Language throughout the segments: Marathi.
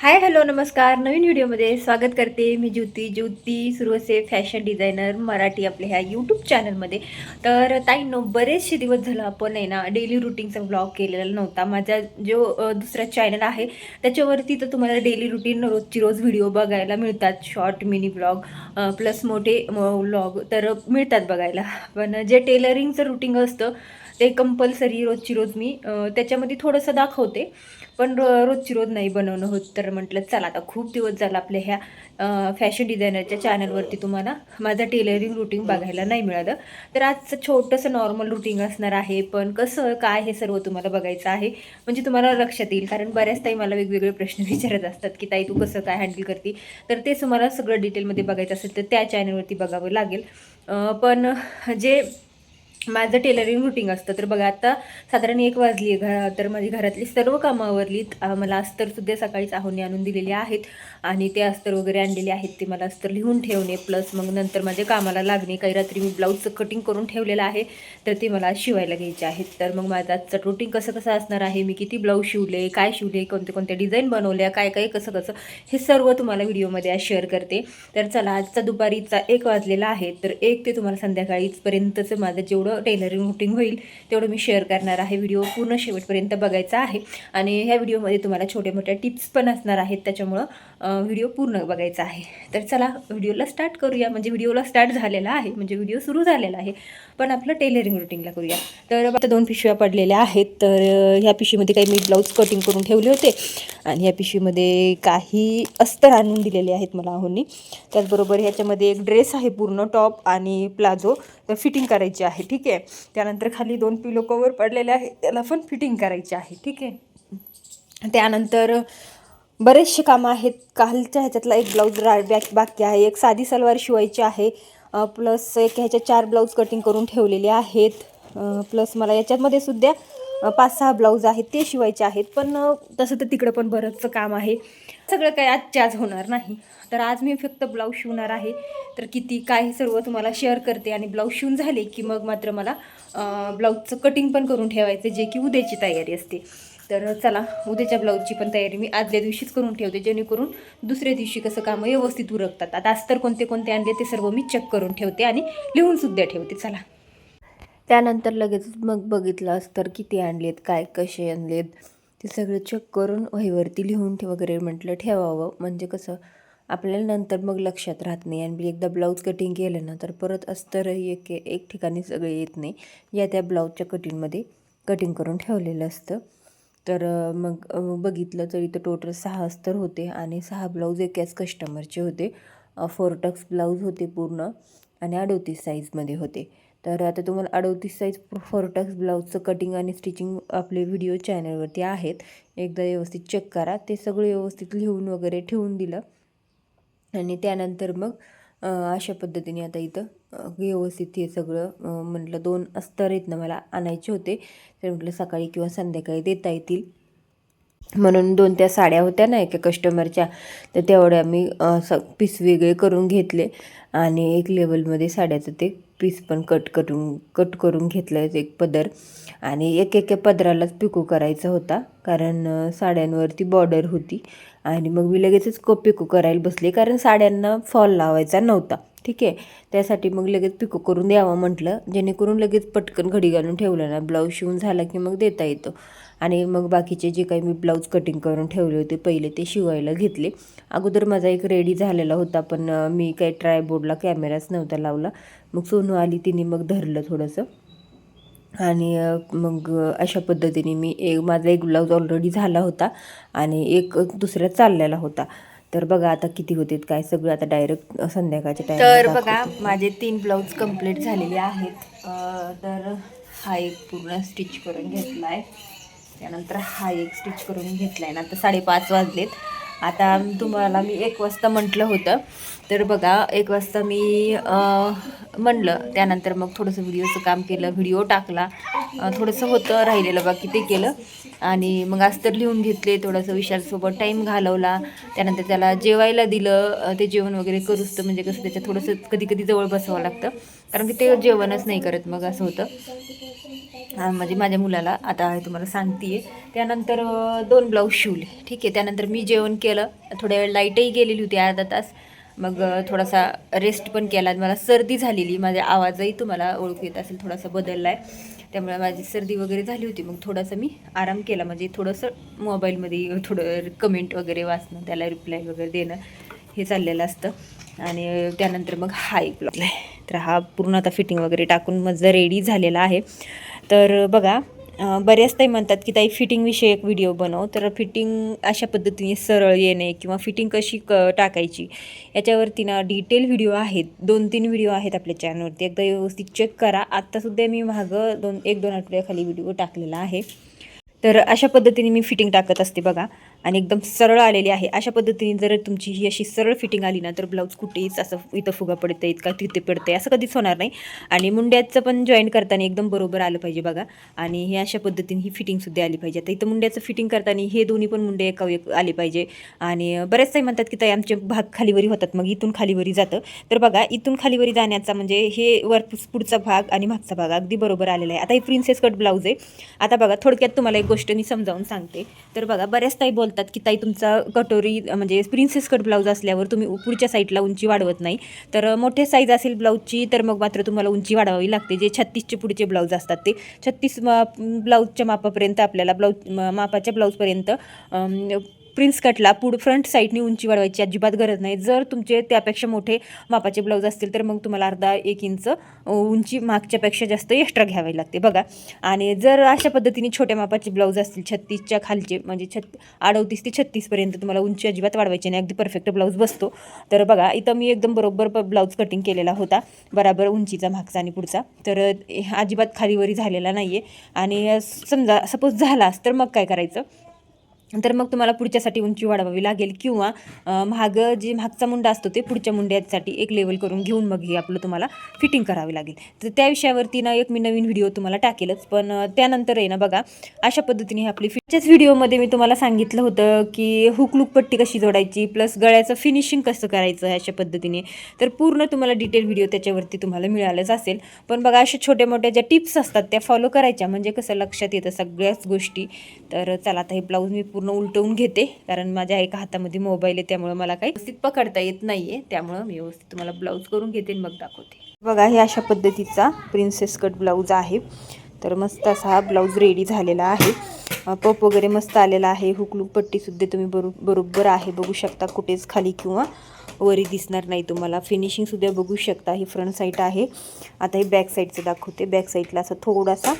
हाय हॅलो नमस्कार. नवीन व्हिडिओमध्ये स्वागत करते. मी ज्योती सुरवसे फॅशन डिझायनर मराठी आपल्या ह्या यूट्यूब चॅनलमध्ये. तर ताईंनो, बरेचसे दिवस झालं आपण आहे ना डेली रुटीनचा ब्लॉग केलेला नव्हता. माझा जो दुसरा चॅनल आहे त्याच्यावरती तर तुम्हाला डेली रुटीन रोजची रोज व्हिडिओ बघायला मिळतात. शॉर्ट मिनी ब्लॉग प्लस मोठे व्लॉग तर मिळतात बघायला. पण जे टेलरिंगचं रुटीन असतं ते कंपल्सरी रोजची रोज मी त्याच्यामध्ये थोडंसं दाखवते. पण रोजची रोज नाही बनवणं होत. तर म्हटलं चला, आता खूप दिवस झाला आपल्या ह्या फॅशन डिझायनरच्या चॅनलवरती तुम्हाला माझं टेलरिंग रुटीन बघायला नाही मिळालं. तर आजचं छोटंसं नॉर्मल रुटीन असणार आहे. पण कसं काय हे सर्व तुम्हाला बघायचं आहे, म्हणजे तुम्हाला लक्षात येईल. कारण बऱ्याच ताई मला वेगवेगळे प्रश्न विचारत असतात की ताई तू कसं काय हँडल करते. तर ते तुम्हाला सगळं डिटेलमध्ये बघायचं असेल तर त्या चॅनलवरती बघावं लागेल. पण जे माझं टेलरिंग रुटीन असतं तर बघा, आता साधारण 1 वाजली आहे. तर माझी घरातली सर्व कामं आवरलीत. मला अस्तरसुद्धा सकाळीच आहोने आणून दिलेले आहेत आणि ते अस्तर वगैरे आणलेले आहेत. ते मला अस्तर लिहून ठेवणे प्लस मग नंतर माझे कामाला लागणे. काही रात्री मी ब्लाऊजचं कटिंग करून ठेवलेलं आहे तर ते मला शिवायला घ्यायचे आहेत. तर मग माझं आजचं रुटीन कसं असणार आहे, मी किती ब्लाऊज शिवले, काय शिवले, कोणत्या डिझाईन बनवल्या, काय कसं हे सर्व तुम्हाला व्हिडिओमध्ये आज शेअर करते. तर चला, आजचा दुपारीचा 1 वाजलेला आहे. तर 1 ते तुम्हाला संध्याकाळीपर्यंतचं माझं जेवढं टेलरिंग रुटीन होईल तेवढं मी शेअर करणार आहे. व्हिडिओ पूर्ण शेवटपर्यंत बघायचा आहे आणि ह्या व्हिडिओमध्ये तुम्हाला छोट्या मोठ्या टिप्स पण असणार आहेत. त्याच्यामुळं व्हिडिओ पूर्ण बघायचा आहे. तर चला व्हिडिओला स्टार्ट करूया. म्हणजे व्हिडिओला स्टार्ट झालेला आहे, म्हणजे व्हिडिओ सुरू झालेला आहे, पण आपलं टेलरिंग रुटीनला करूया. तर आता 2 पिशव्या पडलेल्या आहेत. तर ह्या पिशवीमध्ये काही मी ब्लाऊज कटिंग करून ठेवले होते आणि ह्या पिशवीमध्ये काही अस्तर आणून दिलेले आहेत मला आहोंनी. त्याचबरोबर ह्याच्यामध्ये एक ड्रेस आहे, पूर्ण टॉप आणि प्लाझो फिटिंग करायची आहे. ठीक आहे. त्यानंतर खाली 2 पिलो कवर पडलेले आहे, त्याला पण फिटिंग करायची आहे. ठीक आहे. त्यानंतर बरेचसे कामं आहेत. कालच्या ह्याच्यातला एक ब्लाऊज बाकी आहे. एक साधी सलवार शिवायची आहे. प्लस एक ह्याच्या 4 ब्लाऊज कटिंग करून ठेवलेले आहेत. प्लस मला याच्यामध्ये सुद्धा 5-6 ब्लाऊज आहेत ते शिवायचे आहेत. पण तसं तर तिकडं पण बरंचसं काम आहे. सगळं काही आजच्या आज होणार नाही. तर आज मी फक्त ब्लाऊज शिवणार आहे. तर किती काय सर्व तुम्हाला शेअर करते आणि ब्लाऊज शिवून झाले की मग मात्र मला ब्लाऊजचं कटिंग पण करून ठेवायचं, जे की उद्याची तयारी असते. तर चला, उद्याच्या ब्लाऊजची पण तयारी मी आदल्या दिवशीच करून ठेवते, जेणेकरून दुसऱ्या दिवशी कसं कामं व्यवस्थित उरकतात. आता अस्तर कोणते आणले ते सर्व मी चेक करून ठेवते आणि लिहूनसुद्धा ठेवते. चला, त्यानंतर लगेच मग बघितलं अस्तर किती आणलेत, काय कसे आणलेत ते सगळं चेक करून वहीवरती लिहून वगैरे म्हटलं ठेवावं. म्हणजे कसं आपल्याला नंतर मग लक्षात राहत नाही. आणि एकदा ब्लाऊज कटिंग केलं ना तर परत अस्तरही एक ठिकाणी सगळे येत नाही. त्या ब्लाऊजच्या कटिंगमध्ये कटिंग करून ठेवलेलं असतं. तर मग बघितलं तर इथं टोटल 6 अस्तर होते आणि 6 ब्लाऊज एकाच कस्टमरचे होते. 4 टक्स ब्लाऊज होते पूर्ण आणि 38 साईजमध्ये होते. तर आता तुम्हाला 38 साईज 4 टक्स ब्लाऊजचं कटिंग आणि स्टिचिंग आपले व्हिडिओ चॅनलवरती आहेत. एकदा व्यवस्थित चेक करा. ते सगळं व्यवस्थित लिहून वगैरे ठेवून दिलं आणि त्यानंतर मग अशा पद्धतीने आता इथं व्यवस्थित हे सगळं म्हटलं 2 अस्तर आहेत ना मला आणायचे होते. तर म्हटलं सकाळी किंवा संध्याकाळी देता येतील म्हणून 2 त्या साड्या होत्या ना एका कस्टमरच्या, तर तेवढ्या मी पीस वेगळे करून घेतले आणि एक लेवलमध्ये साड्याचं ते पीस पण कट करून घेतलं एक पदर. आणि एका पदरालाच पिको करायचा होता, कारण साड्यांवरती बॉर्डर होती. आणि मग मी लगेचच पिको करायला बसले, कारण साड्यांना फॉल लावायचा नव्हता. ठीक आहे. त्यासाठी मग लगेच पिको करून द्यावं म्हटलं, जेणेकरून लगेच पटकन घडी घालून ठेवलं ना, ब्लाऊज शिवून झाला की मग देता येतो. आणि मग बाकीचे जे काही मी ब्लाऊज कटिंग करून ठेवले होते पहिले ते शिवायला घेतले. अगोदर माझा एक रेडी झालेला होता, पण मी काही ट्रायबोर्डला कॅमेराच नव्हता लावला. मग सोनू आली, तिने मग धरलं थोडंसं आणि मग अशा पद्धतीने माझा एक ब्लाऊज ऑलरेडी झाला होता आणि एक दुसरा चाललेला होता. तर बघा आता किती होते काय सगळं आता डायरेक्ट संध्याकाळच्या टायमाला. तर बघा माझे 3 ब्लाऊज कंप्लीट झालेले आहेत. तर हा एक पूर्ण स्टिच करून घेतला आहे. त्यानंतर हा एक स्टिच करून घेतला आहे ना. आता 5:30 वाजलेत. आता तुम्हाला मी 1 वाजता म्हटलं होतं, तर बघा 1 वाजता मी म्हणलं. त्यानंतर मग थोडंसं व्हिडिओचं काम केलं, व्हिडिओ टाकला. थोडंसं होतं राहिलेलं बाकी ते केलं आणि मग अस्तर लिहून घेतले. थोडंसं विशालसोबत टाईम घालवला. त्यानंतर त्याला जेवायला दिलं. ते जेवण वगैरे करूच तर म्हणजे कसं त्याच्यात थोडंसं कधी जवळ बसावं लागतं, कारण की ते जेवणच नाही करत मग असं होतं. म्हणजे माझ्या मुलाला आता तुम्हाला सांगते. त्यानंतर 2 ब्लाऊज शिवले. ठीक आहे. त्यानंतर मी जेवण केलं. थोड्या वेळ लाईटही गेलेली होती अर्धा तास. मग थोडासा रेस्ट पण केला. मला सर्दी झालेली, माझा आवाजही तुम्हाला ओळखू येत असेल थोडासा बदलला आहे. त्यामुळे माझी सर्दी वगैरे झाली होती. मग थोडंसं मी आराम केला, म्हणजे थोडंसं मोबाईलमध्ये थोडं कमेंट वगैरे वाचणं, त्याला रिप्लाय वगैरे देणं हे चाललेलं असतं. आणि त्यानंतर मग हा एक ब्लाऊज आहे. तर हा पूर्ण आता फिटिंग वगैरे टाकून माझं रेडी झालेला आहे. तर बघा, बऱ्याच ताई म्हणतात की ताई फिटिंगविषयी एक व्हिडिओ बनव. तर फिटिंग अशा पद्धतीने सरळ येणे किंवा फिटिंग कशी टाकायची याच्यावरती ना डिटेल व्हिडिओ आहेत. 2-3 व्हिडिओ आहेत आपल्या चॅनलवरती. एकदा व्यवस्थित चेक करा. आत्तासुद्धा मी मागं 1-2 आठवड्याखाली व्हिडिओ टाकलेला आहे. तर अशा पद्धतीने मी फिटिंग टाकत असते बघा. आणि एकदम सरळ आलेली आहे. अशा पद्धतीने जर तुमची ही अशी सरळ फिटिंग आली ना, तर ब्लाऊज कुठेच असं इथं फुगा पडते इतका तिथे पडते असं कधीच होणार नाही. आणि मुंड्याचं पण जॉईन करताना एकदम बरोबर आलं पाहिजे बघा. आणि हे अशा पद्धतीने ही फिटिंगसुद्धा आली पाहिजे. आता इथं मुंड्याचं फिटिंग करताना हे दोन्ही पण मुंडे एका एक आले पाहिजे. आणि बरेच काही म्हणतात की ताई आमचे भाग खालीवरी होतात, मग इथून खालीवरी जातं. तर बघा, इथून खालीवरी जाण्याचा म्हणजे हे पुढचा भाग आणि मागचा भाग अगदी बरोबर आलेला आहे. आता ही प्रिन्सेस कट ब्लाऊज आहे. आता बघा, थोडक्यात तुम्हाला एक गोष्ट मी समजावून सांगते. तर बघा, बऱ्याच ताई बोलतात की ताई तुमचा कटोरी म्हणजे प्रिन्सेस कट ब्लाऊज असल्यावर तुम्ही पुढच्या साईडला उंची वाढवत नाही. तर मोठे साईज असेल ब्लाऊजची तर मग मात्र तुम्हाला उंची वाढवावी लागते. जे 36चे पुढचे ब्लाऊज असतात ते 36 ब्लाऊजच्या मापापर्यंत आपल्याला मापाच्या ब्लाऊजपर्यंत प्रिन्स कटला फ्रंट साईडनी उंची वाढवायची अजिबात गरज नाही. जर तुमचे त्यापेक्षा मोठे मापाचे ब्लाऊज असतील तर मग तुम्हाला अर्धा 1 इंच उंची मागच्यापेक्षा जास्त एक्स्ट्रा घ्यावी लागते बघा. आणि जर अशा पद्धतीने छोट्या मापाचे ब्लाऊज असतील 36च्या खालचे म्हणजे 38 ते 36पर्यंत तुम्हाला उंची अजिबात वाढवायची नाही. अगदी परफेक्ट ब्लाऊज बसतो. तर बघा, इथं मी एकदम बरोबर ब्लाऊज कटिंग केलेला होता, बराबर उंचीचा मागचा आणि पुढचा. तर अजिबात खालीवरी झालेला नाही आहे. आणि समजा सपोज झालाच तर मग काय करायचं, तर मग तुम्हाला पुढच्यासाठी उंची वाढवावी लागेल किंवा जे मागचा मुंडा असतो ते पुढच्या मुंड्यासाठी एक लेवल करून घेऊन मग हे आपलं तुम्हाला फिटिंग करावी लागेल. तर त्या विषयावरती ना एक मी नवीन व्हिडिओ तुम्हाला टाकेलच. पण त्यानंतर आहे ना बघा, अशा पद्धतीने आपली फिटच्याच व्हिडिओमध्ये मी तुम्हाला सांगितलं होतं की हुकलूक पट्टी कशी जोडायची प्लस गळ्याचं फिनिशिंग कसं करायचं अशा पद्धतीने. तर पूर्ण तुम्हाला डिटेल व्हिडिओ त्याच्यावरती तुम्हाला मिळालंच असेल. पण बघा, अशा छोट्या मोठ्या ज्या टिप्स असतात त्या फॉलो करायच्या म्हणजे कसं लक्षात येतं सगळ्याच गोष्टी. तर चला, आता हे ब्लाऊज मी पूर्ण उलटवून घेते, कारण माझ्या एका हातामध्ये मोबाईल आहे त्यामुळे मला काही व्यवस्थित पकडता येत नाही आहे. त्यामुळं मी व्यवस्थित तुम्हाला ब्लाऊज करून घेते आणि मग दाखवते. बघा, हे अशा पद्धतीचा प्रिन्सेस कट ब्लाऊज आहे. तर मस्त असा हा ब्लाऊज रेडी झालेला आहे. पप वगैरे मस्त आलेला आहे. हुकलूक पट्टीसुद्धा तुम्ही बरोबर आहे, बघू शकता. कुठेच खाली किंवा वरी दिसणार नाही तुम्हाला. फिनिशिंगसुद्धा बघू शकता. ही फ्रंट साईड आहे. आता हे बॅक साईडचं दाखवते. बॅक साईडला असं थोडासा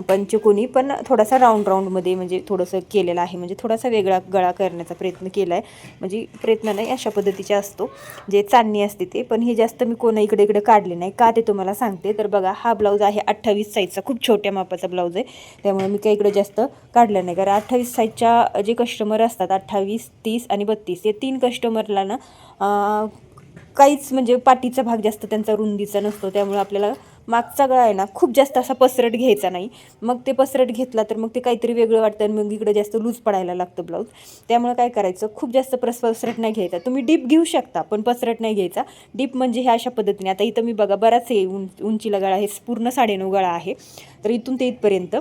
पंचकोनी पण थोडासा राऊंडमध्ये म्हणजे थोडंसं केलेलं आहे. म्हणजे थोडासा वेगळा गळा करण्याचा प्रयत्न केला आहे. म्हणजे प्रयत्न नाही, अशा पद्धतीचा असतो जे चांदणी असते ते. पण हे जास्त मी कोणा इकडे काढले नाही का ते तुम्हाला सांगते. तर बघा, हा ब्लाऊज आहे 28 साईजचा, खूप छोट्या मापाचा ब्लाऊज आहे. त्यामुळे मी काही इकडे जास्त काढलं नाही, कारण 28 साईजच्या जे कस्टमर असतात 28, 30 आणि 32 हे 3 कस्टमरला ना काहीच म्हणजे पाठीचा भाग जास्त त्यांचा रुंदीचा नसतो. त्यामुळे आपल्याला मागचा गळा आहे ना खूप जास्त असा पसरट घ्यायचा नाही. मग ते पसरट घेतला तर मग ते काहीतरी वेगळं वाटतं आणि मग इकडे जास्त लूज पडायला लागतं ब्लाऊज. त्यामुळे काय करायचं, खूप जास्त पसरट नाही घ्यायचा. तुम्ही डीप घेऊ शकता पण पसरट नाही घ्यायचा. डीप म्हणजे हे अशा पद्धतीने, आता इथं मी बघा बराच हे उंचीला गळा, हे पूर्ण 9.5 गळा आहे. तर इथून ते इथपर्यंत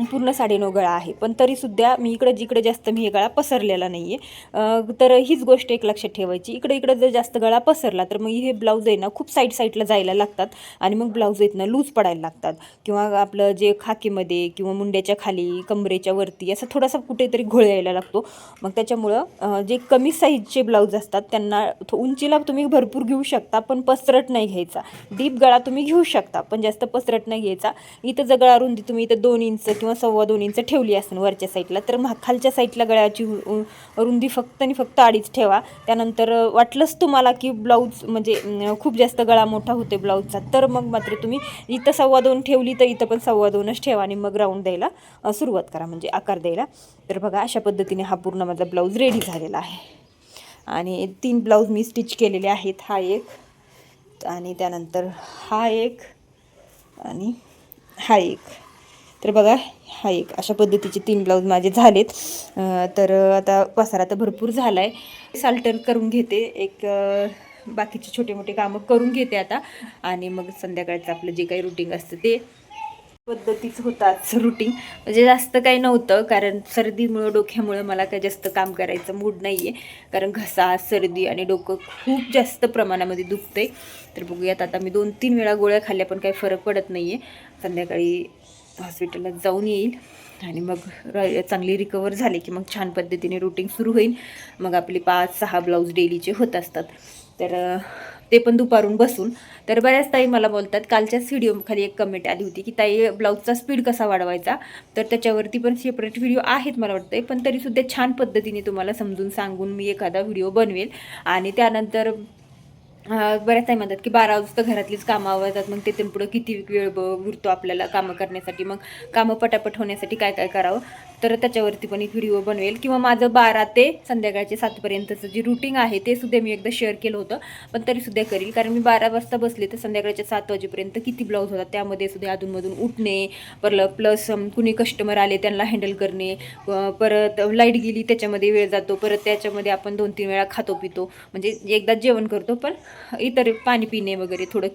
पूर्ण 9.5 गळा आहे. पण तरीसुद्धा मी जिकडे जास्त मी हे गळा पसरलेला नाही आहे. तर हीच गोष्ट एक लक्षात ठेवायची. इकडे जर जास्त गळा पसरला तर मग हे ब्लाऊज आहे ना खूप साईडला जायला लागतात आणि मग ब्लाऊज आहेत ना लूज पडायला लागतात किंवा आपलं जे खाकीमध्ये किंवा मुंड्याच्या खाली कमरेच्या वरती असं थोडासा कुठेतरी घोळ यायला लागतो. मग त्याच्यामुळं जे कमी साईजचे ब्लाऊज असतात त्यांना उंचीला तुम्ही भरपूर घेऊ शकता पण पसरट नाही घ्यायचा. डीप गळा तुम्ही घेऊ शकता पण जास्त पसरट नाही घ्यायचा. इथं जर गळा रुंदी तुम्ही इथं 2 इंच किंवा 2.25 इंच ठेवली असेल वरच्या साईडला, तर खालच्या साईडला गळ्याची रुंदी फक्त आणि फक्त 2.5 ठेवा. त्यानंतर वाटलंच तुम्हाला की ब्लाऊज म्हणजे खूप जास्त गळा मोठा होते ब्लाऊजचा, तर मग मात्र तुम्ही इथं 2.25 ठेवली तर इथं पण 2.25च ठेवा आणि मग राऊंड द्यायला सुरुवात करा, म्हणजे आकार द्यायला. तर बघा, अशा पद्धतीने हा पूर्ण माझा ब्लाऊज रेडी झालेला आहे. आणि 3 ब्लाऊज मी स्टिच केलेले आहेत. हा एक आणि त्यानंतर हा एक आणि हा एक. तर बघा, हा एक अशा पद्धतीचे 3 ब्लाऊज माझे झालेत. तर आता पसारा तर भरपूर झाला आहे. साल्टर करून घेते, एक बाकीचे छोटे मोठे कामं करून घेते आता आणि मग संध्याकाळचं आपलं जे काही रुटीन असतं ते पद्धतीचं होताच रुटीन, म्हणजे जास्त काही नव्हतं, कारण सर्दीमुळं डोक्यामुळं मला काही जास्त काम करायचं मूड नाही आहे, कारण घसा सर्दी आणि डोकं खूप जास्त प्रमाणामध्ये दुखतंय. तर बघूयात, आता मी 2-3 वेळा गोळ्या खाल्ल्या पण काही फरक पडत नाही आहे. संध्याकाळी हॉस्पिटलला जाऊन येईल आणि मग चांगली रिकवर झाली की मग छान पद्धतीने रुटीन सुरू होईल. मग आपले 5-6 ब्लाऊज डेलीचे होत असतात. तर ते पण दुपारून बसून. तर बऱ्याच ताई मला बोलतात, कालच्याच व्हिडिओ खाली एक कमेंट आली होती की ताई ब्लाऊजचा स्पीड कसा वाढवायचा. तर त्याच्यावरती पण सेपरेट व्हिडिओ आहेत मला वाटतं, पण तरीसुद्धा छान पद्धतीने तुम्हाला समजून सांगून मी एखादा व्हिडिओ बनवेल. आणि त्यानंतर बऱ्याच ताई म्हणतात की 12 वाजता घरातलीच कामं आवरतात, मग तिथून पुढं किती वेळ उरतो आपल्याला कामं करण्यासाठी, मग कामं पटापट होण्यासाठी काय काय करावं. तर त्याच्यावरती पण एक व्हिडिओ बनवेल, किंवा माझं 12 ते संध्याकाळचे 7 पर्यंतचं जे रुटीन आहे ते सुद्धा मी एकदा शेअर केलं होतं, पण तरीसुद्धा करील. कारण मी 12 वाजता बसले तर संध्याकाळच्या 7 वाजेपर्यंत किती ब्लाऊज होतात, त्यामध्ये सुद्धा अधूनमधून उठणे, प्लस कुणी कस्टमर आले त्यांना हँडल करणे, परत लाईट गेली त्याच्यामध्ये वेळ जातो, परत त्याच्यामध्ये आपण 2-3 वेळा खातो पितो, म्हणजे एकदा जेवण करतो, पण इतर पाणी पिणे वगैरे थोडं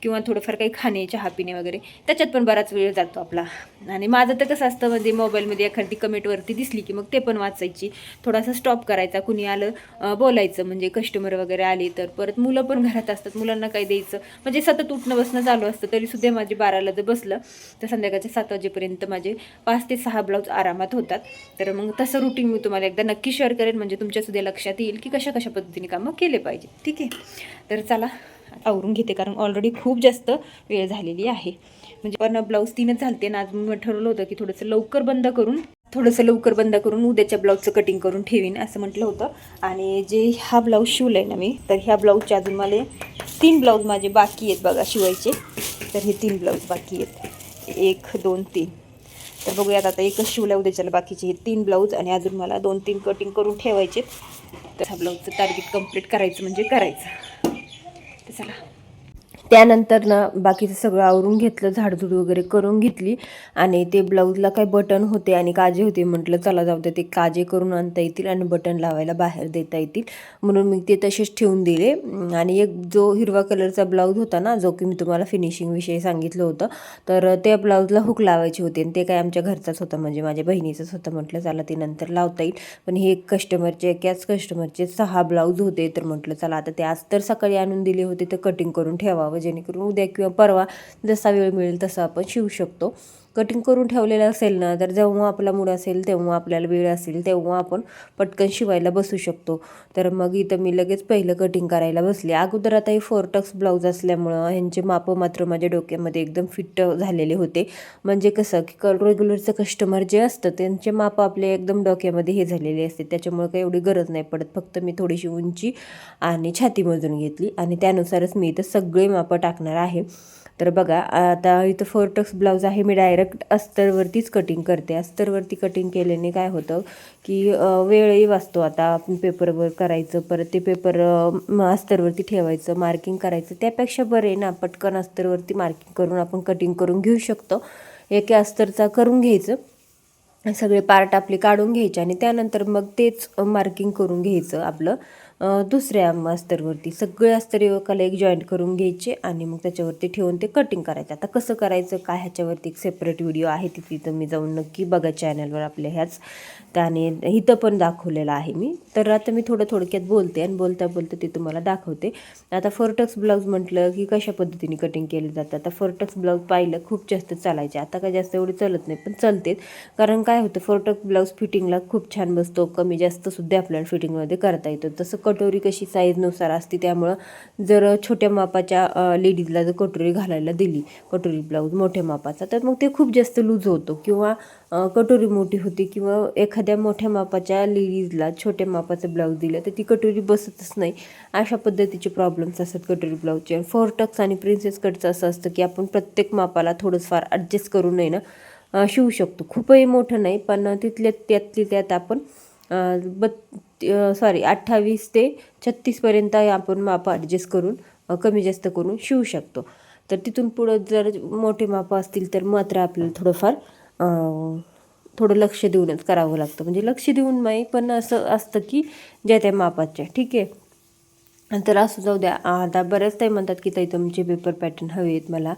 किंवा थोडंफार काही खाणे, चहा पिणे वगैरे, त्याच्यात पण बराच वेळ जातो आपला. आणि माझं तर कसं असतं, म्हणजे मोबाईलमध्ये एखादी कमेंटवरती दिसली की मग ते पण वाचायची, थोडासा स्टॉप करायचा, कुणी आलं बोलायचं, म्हणजे कस्टमर वगैरे आले तर. परत मुलं पण घरात असतात, मुलांना काय द्यायचं, म्हणजे सतत उठणं बसणं चालू असतं. तरीसुद्धा माझे 12ला जर बसलं तर संध्याकाळच्या 7 वाजेपर्यंत माझे 5 ते 6 ब्लाऊज आरामात होतात. तर मग तसं रुटीन मी तुम्हाला एकदा नक्की शेअर करेन, म्हणजे तुमच्यासुद्धा लक्षात येईल की कशा कशा पद्धतीने कामं केले पाहिजे. ठीक आहे, तर चला आवरून घेते, कारण ऑलरेडी खूप जास्त वेळ झालेली आहे. म्हणजे पण ब्लाऊज 3च झालते ना, आज मी ठरवलं होतं की थोडंसं लवकर बंद करून उद्याच्या ब्लाऊजचं कटिंग करून ठेवीन असं म्हटलं होतं. आणि जे हा ब्लाऊज शिवला आहे ना मी, तर ह्या ब्लाऊजच्या अजून मला 3 ब्लाऊज माझे बाकी आहेत बघा शिवायचे. तर हे 3 ब्लाऊज बाकी आहेत, 1, 2, 3. तर बघूयात, आता एकच शिवला, उद्याच्याला बाकीचे हे 3 ब्लाऊज, आणि अजून मला 2-3 कटिंग करून ठेवायचे. तर हा ब्लाऊजचं टार्गेट कंप्लीट करायचं म्हणजे करायचं. तर चला, त्यानंतर ना बाकीचं सगळं आवरून घेतलं, झाडझूड वगैरे करून घेतली. आणि ते ब्लाऊजला काही बटन होते आणि काजे होते, म्हटलं चला जाऊ दे, ते काजे करून आणता येतील आणि बटन लावायला बाहेर देता येतील, म्हणून मी ते तसेच ठेवून दिले. आणि एक जो हिरवा कलरचा ब्लाऊज होता ना, जो की मी तुम्हाला फिनिशिंगविषयी सांगितलं होतं, तर त्या ब्लाऊजला हुक लावायची होती, आणि ते काय आमच्या घरचाच होता, म्हणजे माझ्या बहिणीचंच होतं. म्हटलं चला ते नंतर लावता येईल. पण हे एकाच कस्टमरचे 6 ब्लाऊज होते, तर म्हटलं चला आता ते आज तर सकाळी आणून दिले होते, तर कटिंग करून ठेवावं, जेणेकरून उद्या किंवा परवा जसा वेळ मिळेल तसा आपण शिवू शकतो. कटिंग करून ठेवलेलं असेल ना, तर जेव्हा आपला मूड असेल, तेव्हा आपल्याला वेळ असेल, तेव्हा आपण पटकन शिवायला बसू शकतो. तर मग इथं मी लगेच पहिलं कटिंग करायला बसले. अगोदर आता हे 4 टक्स ब्लाऊज असल्यामुळं ह्यांचे मापं मात्र माझ्या डोक्यामध्ये एकदम फिट झालेले होते. म्हणजे कसं की रेग्युलरचं कस्टमर जे असतं त्यांचे मापं आपले एकदम डोक्यामध्ये हे झालेले असते, त्याच्यामुळे काही एवढी गरज नाही पडत. फक्त मी थोडीशी उंची आणि छाती मोजून घेतली, आणि त्यानुसारच मी इथं सगळे मापं टाकणार आहे. तर बघा, आता इथं 4 टक्स ब्लाऊज आहे, मी डायरेक्ट अस्तरवरतीच कटिंग करते. अस्तरवरती कटिंग केल्याने काय होतं की वेळही वाचतो. आता पेपरवर करायचं, परत ते पेपर अस्तरवरती ठेवायचं, मार्किंग करायचं, त्यापेक्षा बरे ना पटकन अस्तरवरती मार्किंग करून आपण कटिंग करून घेऊ शकतो. एका अस्तरचा करून घ्यायचं, सगळे पार्ट आपले काढून घ्यायचे, आणि त्यानंतर मग तेच मार्किंग करून घ्यायचं आपलं दुसऱ्या अस्तरवरती. सगळे अस्तर एकाला एक जॉईंट करून घ्यायचे, आणि मग त्याच्यावरती ठेवून ते कटिंग करायचं. आता कसं करायचं काय, ह्याच्यावरती एक सेपरेट व्हिडिओ आहे, तिथं मी जाऊन नक्की बघा चॅनलवर आपल्या ह्याच, त्याने इथं पण दाखवलेलं आहे मी. तर आता मी थोडक्यात बोलते, आणि बोलता ते तुम्हाला दाखवते. आता 4 टक्स ब्लाऊज म्हटलं की कशा पद्धतीने कटिंग केलं जातं. आता 4 टक्स ब्लाऊज पाहिलं खूप जास्त चालायचे, आता काय जास्त एवढे चालत नाही, पण चालतेत. कारण काय होतं, 4 टक्स ब्लाऊज फिटिंगला खूप छान बसतो, कमी जास्त सुद्धा आपल्याला फिटिंगमध्ये करता येतं. तसं कटोरी कशी साईजनुसार असते, त्यामुळं जर छोट्या मापाच्या लेडीजला जर कटोरी घालायला दिली, कटोरी ब्लाऊज मोठ्या मापाचा, तर मग ते खूप जास्त लूज होतो, किंवा कटोरी मोठी होती, किंवा एखाद्या मोठ्या मापाच्या लेडीजला छोट्या मापाचं ब्लाऊज दिलं तर ती कटोरी बसतच नाही. अशा पद्धतीचे प्रॉब्लेम्स असतात कटोरी ब्लाऊजचे. 4 टक्स आणि प्रिन्सेस कटचं असं असतं की आपण प्रत्येक मापाला थोडंफार ॲडजस्ट करून नाही ना शिवू शकतो. खूपही मोठं नाही, पण त्यातली त्यात आपण 28 ते 36पर्यंत आपण मापं ॲडजस्ट करून कमी जास्त करून शिवू शकतो. तर तिथून पुढं जर मोठे मापं असतील तर मात्र आपल्याला थोडंफार थोडं लक्ष देऊनच करावं लागतं. म्हणजे लक्ष देऊन नाही, पण असं असतं की ज्या त्या मापाच्या, ठीक आहे. तर असं जाऊ द्या. आता बऱ्याच ताई म्हणतात की ताई तुमचे पेपर पॅटर्न हवे आहेत मला,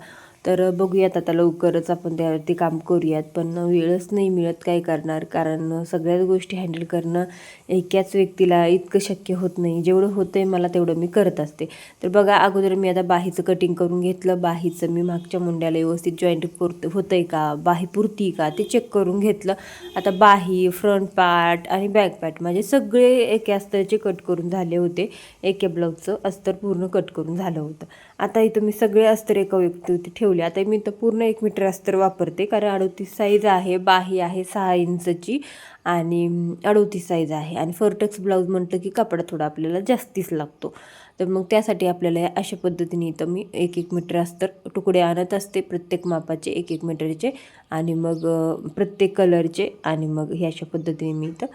तर बघूयात आता लवकरच आपण त्यावरती काम करूयात, पण वेळच नाही मिळत, काय करणार, कारण सगळ्याच गोष्टी हँडल करणं एकाच व्यक्तीला इतकं शक्य होत नाही. जेवढं होतं आहे मला तेवढं मी करत असते. तर बघा, अगोदर मी आता बाहीचं कटिंग करून घेतलं. बाहीचं मी मागच्या मुंड्याला व्यवस्थित जॉईंट होतं आहे का, बाही पुरती का ते चेक करून घेतलं. आता बाही, फ्रंट पार्ट आणि बॅक पार्ट माझे सगळे एका अस्तरचे कट करून झाले होते. एका ब्लाऊजचं अस्तर पूर्ण कट करून झालं होतं. आता इथं मी सगळे अस्तर एका व्यक्तीवरती ठेवले. आता मी तर पूर्ण 1 मीटर अस्तर वापरते, कारण 38 साईज आहे, बाही आहे 6 इंचची आणि 38 साईज आहे. आणि फर्टक्स ब्लाऊज म्हटलं की कपडा थोडा आपल्याला जास्तीच लागतो. तर मग त्यासाठी आपल्याला अशा पद्धतीने इथं मी 1 मीटर अस्तर तुकडे आणत असते, प्रत्येक मापाचे 1 मीटरचे, आणि मग प्रत्येक कलरचे, आणि मग हे अशा पद्धतीने मी इथं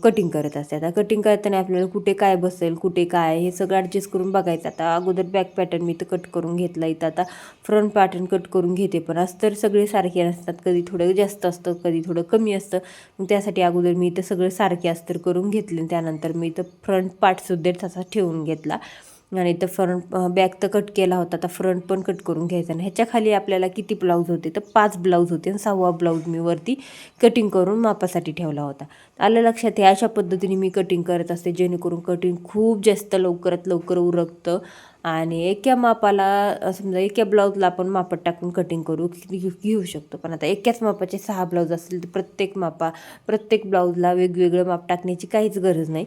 कटिंग करत असते. आता कटिंग करताना आपल्याला कुठे काय बसेल, कुठे काय, हे सगळं ॲडजस्ट करून बघायचं. आता अगोदर बॅक पॅटर्न मी इथं कट करून घेतला, इथं आता फ्रंट पॅटर्न कट करून घेते. पण अस्तर सगळे सारखे नसतात, कधी थोडं जास्त असतं, कधी थोडं कमी असतं. मग त्यासाठी अगोदर मी इथं सगळं सारखे अस्तर करून घेतले. त्यानंतर मी इथं फ्रंट पार्टसुद्धा तसा ठेवून घेतला, आणि इथं फ्रंट बॅक तर कट केला होता, आता फ्रंट पण कट करून घ्यायचा. आणि ह्याच्या खाली आपल्याला किती ब्लाऊज होते, तर 5 ब्लाऊज होते, आणि 6वा ब्लाऊज मी वरती कटिंग करून मापासाठी ठेवला होता. आलं लक्षात? हे अशा पद्धतीने मी कटिंग करत असते, जेणेकरून कटिंग खूप जास्त लवकरात लवकर उरकतं. आणि एका मापाला, समजा एका ब्लाऊजला आपण मापात टाकून कटिंग घेऊ शकतो. पण आता एकाच मापाचे 6 ब्लाऊज असतील तर प्रत्येक ब्लाऊजला वेगवेगळं माप टाकण्याची काहीच गरज नाही.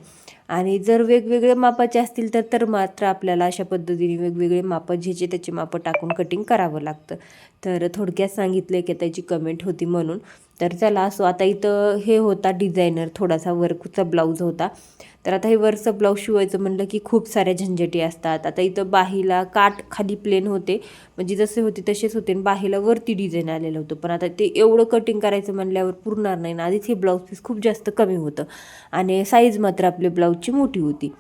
आणि जर वेगवेगळे मापाचे असतील तर मात्र आपल्याला अशा पद्धतीने वेगवेगळे मापं ज्याचे त्याचे मापं टाकून कटिंग करावं लागतं. तर थोडक्यात सांगितलं की त्याची कमेंट होती म्हणून. तर चला असो, आता इथं हे होता डिझायनर, थोडासा वर्कचा ब्लाऊज होता. तर आता हे वरचं ब्लाऊज शिवायचं म्हणलं की खूप साऱ्या झंझटी असतात. आता इथं बाहीला काठ खाली प्लेन होते, म्हणजे जसे होते तसेच होते, आणि बाहीला वरती डिझाईन आलेलं होतं. पण आता ते एवढं कटिंग करायचं म्हणल्यावर पुरणार नाही ना. आधीच हे ब्लाऊज पीस खूप जास्त कमी होतं, आणि साईज मात्र आपल्या ब्लाऊजची मोठी होती.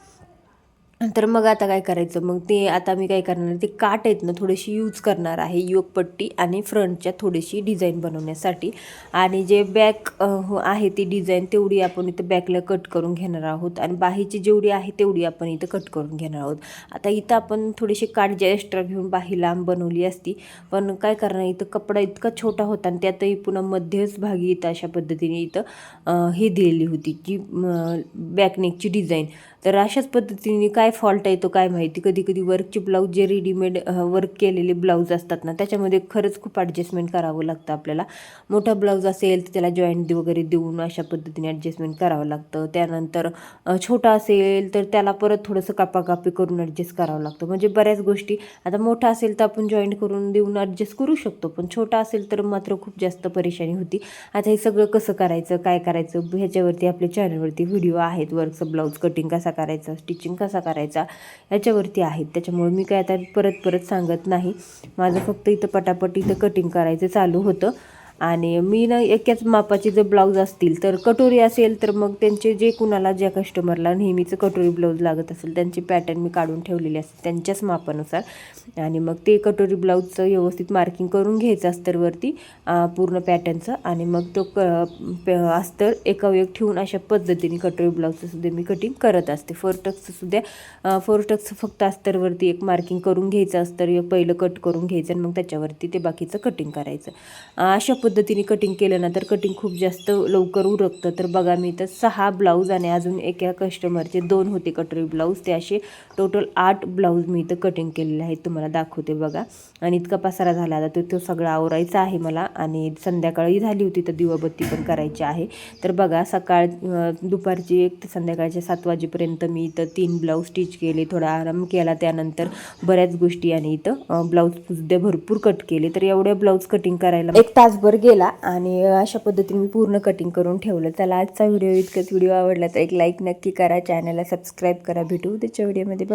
तर मग आता काय करायचं, मग ते आता मी काय करणार, ते काठ आहेत ना थोडीशी यूज करणार आहे, योगपट्टी आणि फ्रंटच्या थोडीशी डिझाईन बनवण्यासाठी. आणि जे बॅक आहे ती डिझाईन तेवढी आपण इथं बॅकला कट करून घेणार आहोत, आणि बाहीची जेवढी आहे तेवढी आपण इथं कट करून घेणार आहोत. आता इथं आपण थोडीशी काठ जे एक्स्ट्रा घेऊन बाही लांब बनवली असती, पण काय करणार, इथं कपडा इतका छोटा होता, आणि त्यातही पुन्हा मध्यच भागी इथं अशा पद्धतीने इथं हे दिलेली होती की बॅकनेकची डिझाईन. तर अशाच पद्धतीने काय फॉल्ट येतो काय माहिती, कधी कधी वर्कचे ब्लाऊज जे रेडीमेड वर्क केलेले ब्लाऊज असतात ना, त्याच्यामध्ये खरंच खूप ॲडजस्टमेंट करावं लागतं आपल्याला. मोठा ब्लाऊज असेल तर त्याला जॉईंट वगैरे देऊन अशा पद्धतीने ॲडजस्टमेंट करावं लागतं. त्यानंतर छोटा असेल तर त्याला परत थोडंसं कापाकापी करून ॲडजस्ट करावं लागतं. म्हणजे बऱ्याच गोष्टी, आता मोठा असेल तर आपण जॉईंट करून देऊन ॲडजस्ट करू शकतो, पण छोटा असेल तर मात्र खूप जास्त परेशानी होती. आता हे सगळं कसं करायचं, काय करायचं, ह्याच्यावरती आपल्या चॅनलवरती व्हिडिओ आहेत. वर्कचं ब्लाऊज कटिंग कसा करायचा, स्टिचिंग कसा करायचा, ह्याच्यावरती आहेत. त्याच्यामुळे मी काय आता परत सांगत नाही. माझं फक्त इथं पटापट इथं कटिंग करायचं चालू होतं. आणि मी ना एकाच मापाचे जर ब्लाऊज असतील, तर कटोरी असेल तर मग त्यांचे जे कुणाला, ज्या कस्टमरला नेहमीचं कटोरी ब्लाऊज लागत असेल त्यांचे पॅटर्न मी काढून ठेवलेले असते त्यांच्याच मापानुसार. आणि मग ते कटोरी ब्लाऊजचं व्यवस्थित मार्किंग करून घ्यायचं अस्तरवरती पूर्ण पॅटर्नचं. आणि मग तो अस्तर एका एक ठेवून अशा पद्धतीने कटोरी ब्लाऊजचं सुद्धा मी कटिंग करत असते. फोरटक्सचं फक्त अस्तरवरती एक मार्किंग करून घ्यायचं, अस्तर पहिलं कट करून घ्यायचं, आणि मग त्याच्यावरती ते बाकीचं कटिंग करायचं. अशा पद्धतीने कटिंग केलं ना तर कटिंग खूप जास्त लवकर उरकतं. तर बघा, मी तर 6 ब्लाऊज आणि अजून एका कस्टमरचे 2 होते कटोरी ब्लाऊज, ते असे टोटल 8 ब्लाऊज मी इथं कटिंग केलेले आहेत. तुम्हाला दाखवते बघा. आणि इतका पसारा झाला आता तो सगळा आवरायचा आहे मला, आणि संध्याकाळी झाली होती तर दिवाबत्ती पण करायची आहे. तर बघा, दुपारची 1 ते संध्याकाळच्या 7 वाजेपर्यंत मी इथं 3 ब्लाऊज स्टिच केले, थोडा आराम केला, त्यानंतर बऱ्याच गोष्टी, आणि इथं ब्लाऊज सुद्धा भरपूर कट केले. तर एवढ्या ब्लाऊज कटिंग करायला 1 तासभर गेला, आणि अशा पद्धतीने मी पूर्ण कटिंग करून ठेवलं. चला, आजचा व्हिडिओ इतकंच. व्हिडिओ आवडला तर एक लाईक नक्की करा, चॅनलला सबस्क्राईब करा. भेटू त्याच्या व्हिडिओमध्ये.